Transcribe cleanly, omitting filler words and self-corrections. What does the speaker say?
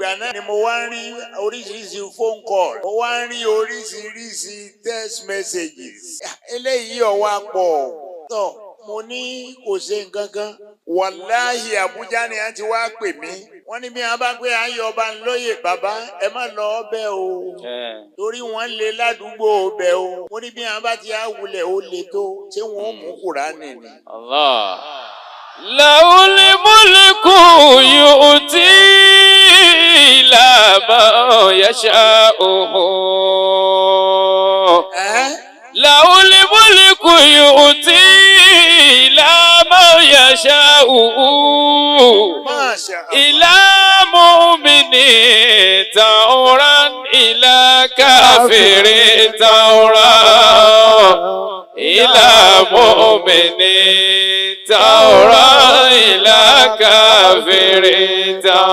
ìgbà náà ni mo wá ń rí oríṣiríṣi phone call, mo wá ń rí oríṣiríṣi text messages. Eléyìí ọ̀wá pọ̀ tọ̀, mo ní kò ṣe nǹkan kan. Wàláhì Àbújá ni a ti wá pè mí. Wọ́n ní bí wọ́n bá pé à ń yọ ọba lóyè bàbá ẹ má lọ ọbẹ̀ o. Torí wọ́n lé ládùúgbò ọbẹ̀ o. Mo ní bí wọ́n bá ti á wulẹ̀ ó le tó ṣé wọ́n ó mú Kùránì ni. Allah. Lahul mulku yu'ti ila man yasha'u. Lahul mulku yu'ti ila man yasha'u. Ila mu'minin tawran ila kafirin tawran. Ila mu'minin tawran ila kafirin tawran.